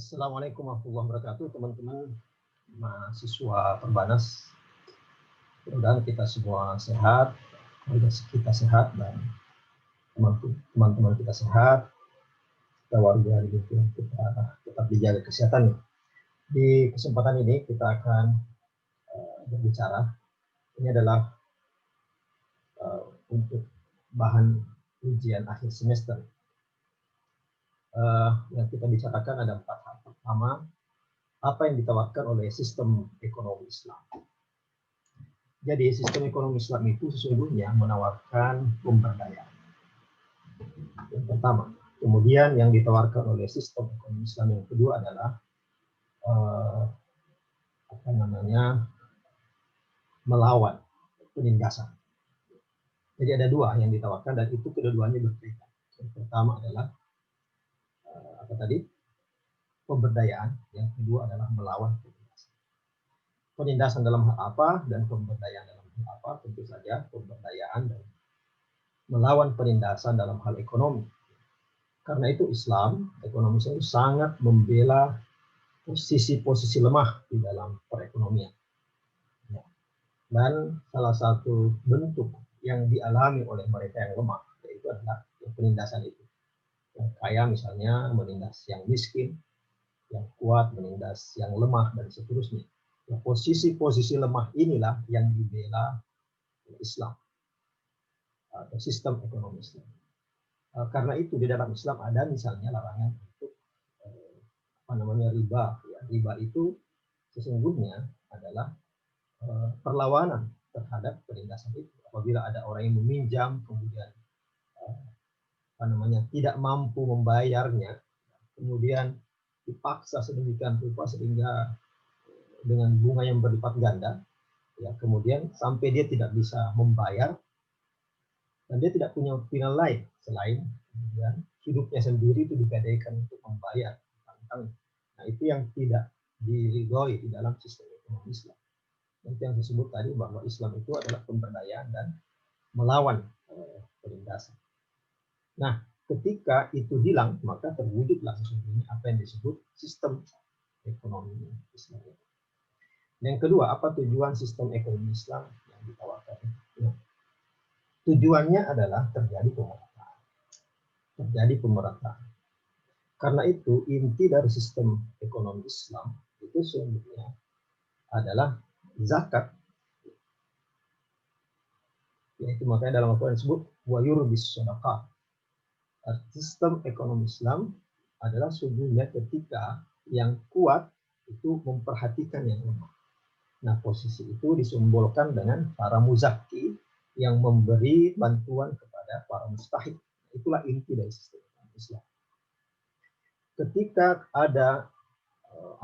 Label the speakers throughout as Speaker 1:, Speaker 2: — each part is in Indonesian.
Speaker 1: Assalamualaikum warahmatullahi wabarakatuh, teman-teman mahasiswa Perbanas. Mudah-mudahan kita semua sehat, keluarga kita sehat, dan teman-teman kita sehat. Kita warga kita tetap dijaga kesehatannya. Di kesempatan ini kita akan berbicara. Ini adalah untuk bahan ujian akhir semester. Yang kita bicarakan ada 4 hal. Pertama, apa yang ditawarkan oleh sistem ekonomi Islam. Jadi sistem ekonomi Islam itu sesungguhnya menawarkan pemberdayaan. Yang pertama. Kemudian yang ditawarkan oleh sistem ekonomi Islam yang kedua adalah melawan penindasan. Jadi ada 2 yang ditawarkan dan itu kedua-duanya berbeda. Yang pertama adalah pemberdayaan, yang kedua adalah melawan penindasan. Penindasan dalam hal apa dan pemberdayaan dalam hal apa? Tentu saja pemberdayaan dan melawan penindasan dalam hal ekonomi. Karena itu Islam, ekonomi itu sangat membela posisi-posisi lemah di dalam perekonomian. Dan salah satu bentuk yang dialami oleh mereka yang lemah, yaitu adalah penindasan itu. Yang kaya misalnya menindas yang miskin, yang kuat menindas yang lemah, dan seterusnya. Posisi-posisi lemah inilah yang dibela Islam atau sistem ekonomi Islam. Karena itu di dalam Islam ada misalnya larangan untuk riba. Riba itu sesungguhnya adalah perlawanan terhadap penindasan itu. Apabila ada orang yang meminjam kemudian tidak mampu membayarnya, kemudian dipaksa sedemikian rupa sehingga dengan bunga yang berlipat ganda, ya kemudian sampai dia tidak bisa membayar dan dia tidak punya pilihan lain selain kemudian hidupnya sendiri itu digadaikan untuk membayar utang. Nah, itu yang tidak diridhoi di dalam sistem ekonomi Islam. Itu yang disebut tadi bahwa Islam itu adalah pemberdayaan dan melawan penindasan. Nah, ketika itu hilang, maka terwujudlah sesungguhnya apa yang disebut sistem ekonomi Islam. Yang kedua, apa tujuan sistem ekonomi Islam yang ditawarkan? Nah, tujuannya adalah terjadi pemerataan. Karena itu inti dari sistem ekonomi Islam itu sesungguhnya adalah zakat. Yaitu makanya dalam Al-Quran disebut wa yurbis shadaqah. Sistem ekonomi Islam adalah sesungguhnya ketika yang kuat itu memperhatikan yang lemah. Nah, posisi itu disimbolkan dengan para muzaki yang memberi bantuan kepada para mustahik. Itulah inti dari sistem ekonomi Islam. Ketika ada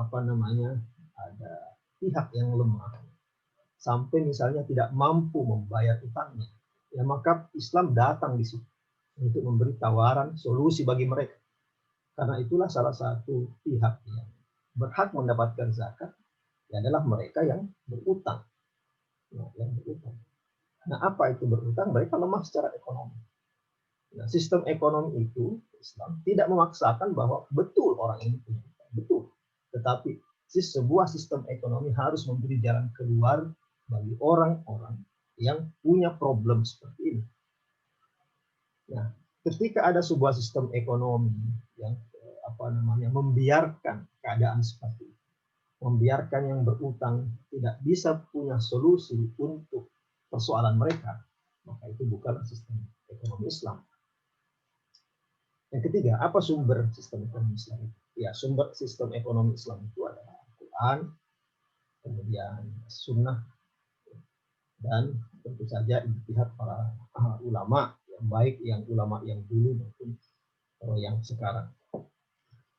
Speaker 1: ada pihak yang lemah sampai misalnya tidak mampu membayar utangnya, ya maka Islam datang di situ untuk memberi tawaran solusi bagi mereka. Karena itulah salah satu pihak yang berhak mendapatkan zakat adalah mereka yang berutang. Nah, apa itu berutang? Mereka lemah secara ekonomi. Nah, sistem ekonomi itu Islam tidak memaksakan bahwa betul orang ini punya utang, betul. Tetapi sebuah sistem ekonomi harus memberi jalan keluar bagi orang-orang yang punya problem seperti ini. Nah, ketika ada sebuah sistem ekonomi yang membiarkan keadaan seperti itu, membiarkan yang berutang tidak bisa punya solusi untuk persoalan mereka, maka itu bukan sistem ekonomi Islam. Yang ketiga, apa sumber sistem ekonomi Islam itu? Ya, sumber sistem ekonomi Islam itu adalah Al-Quran, kemudian Sunnah, dan tentu saja ijtihad para ulama, baik yang ulama yang dulu maupun yang sekarang.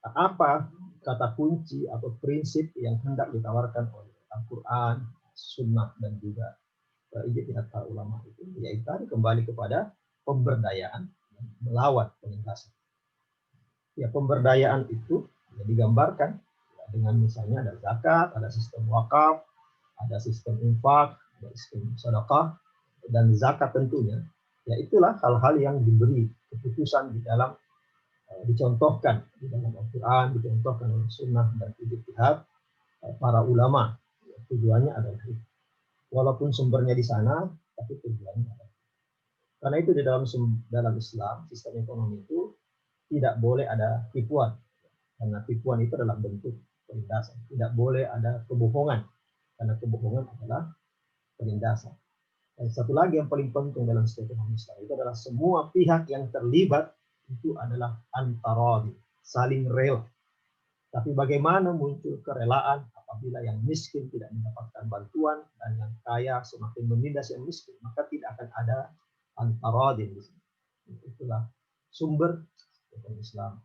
Speaker 1: Apa kata kunci atau prinsip yang hendak ditawarkan oleh Al-Quran, Sunnah, dan juga ijtihad para ulama itu? Yaitu kembali kepada pemberdayaan melawan penindasan. Ya, pemberdayaan itu digambarkan dengan misalnya ada zakat, ada sistem wakaf, ada sistem infak, ada sistem sedekah, dan zakat tentunya. Ya, itulah hal-hal yang diberi keputusan di dalam dicontohkan di dalam Al-Quran, dicontohkan oleh Sunnah dan ijtihad para ulama. Tujuannya adalah itu. Walaupun sumbernya di sana, tapi tujuannya adalah. Karena itu di dalam Islam, sistem ekonomi itu tidak boleh ada tipuan. Karena tipuan itu adalah bentuk penindasan. Tidak boleh ada kebohongan. Karena kebohongan adalah penindasan. Dan satu lagi yang paling penting dalam sistem ekonomi Islam itu adalah semua pihak yang terlibat itu adalah antaradi, saling rela. Tapi bagaimana muncul kerelaan apabila yang miskin tidak mendapatkan bantuan dan yang kaya semakin menindas yang miskin, maka tidak akan ada antaradi di sini. Itulah sumber ekonomi Islam.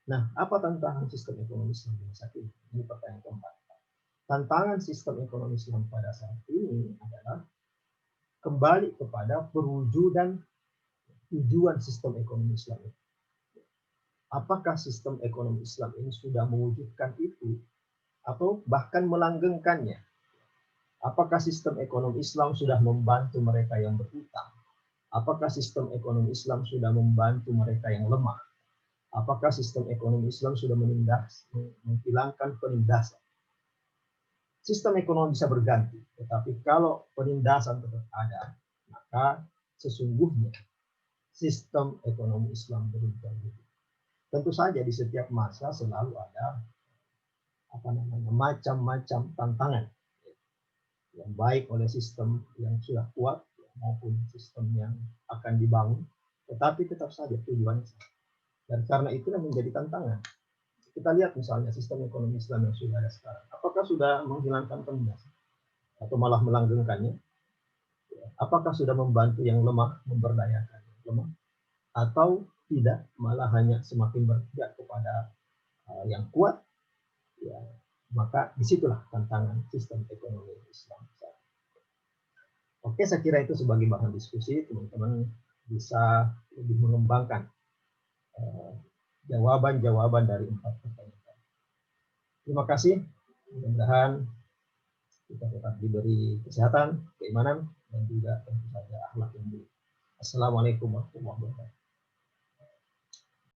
Speaker 1: Nah, apa tantangan sistem ekonomi Islam di masa kini? Ini pertanyaan keempat. Tantangan sistem ekonomi Islam pada saat ini adalah kembali kepada perwujudan tujuan sistem ekonomi Islam itu. Apakah sistem ekonomi Islam ini sudah mewujudkan itu atau bahkan melanggengkannya? Apakah sistem ekonomi Islam sudah membantu mereka yang berhutang? Apakah sistem ekonomi Islam sudah membantu mereka yang lemah? Apakah sistem ekonomi Islam sudah menghilangkan penindasan? Sistem ekonomi bisa berganti, tetapi kalau penindasan tetap ada, maka sesungguhnya sistem ekonomi Islam berubah. Tentu saja di setiap masa selalu ada macam-macam tantangan yang baik oleh sistem yang sudah kuat maupun sistem yang akan dibangun, tetapi tetap saja tujuannya sama. Dan karena itulah menjadi tantangan. Kita lihat misalnya sistem ekonomi Islam yang sudah ada sekarang. Apakah sudah menghilangkan penindasan? Atau malah melanggengkannya? Apakah sudah membantu yang lemah, memberdayakan yang lemah? Atau tidak, malah hanya semakin berpihak kepada yang kuat? Ya, maka disitulah tantangan sistem ekonomi Islam. Oke, saya kira itu sebagai bahan diskusi, teman-teman bisa lebih mengembangkan jawaban-jawaban dari 4 pertanyaan. Terima kasih. Mudah-mudahan kita tetap diberi kesehatan, keimanan, dan juga tentu saja akhlak yang baik. Assalamualaikum warahmatullahi wabarakatuh.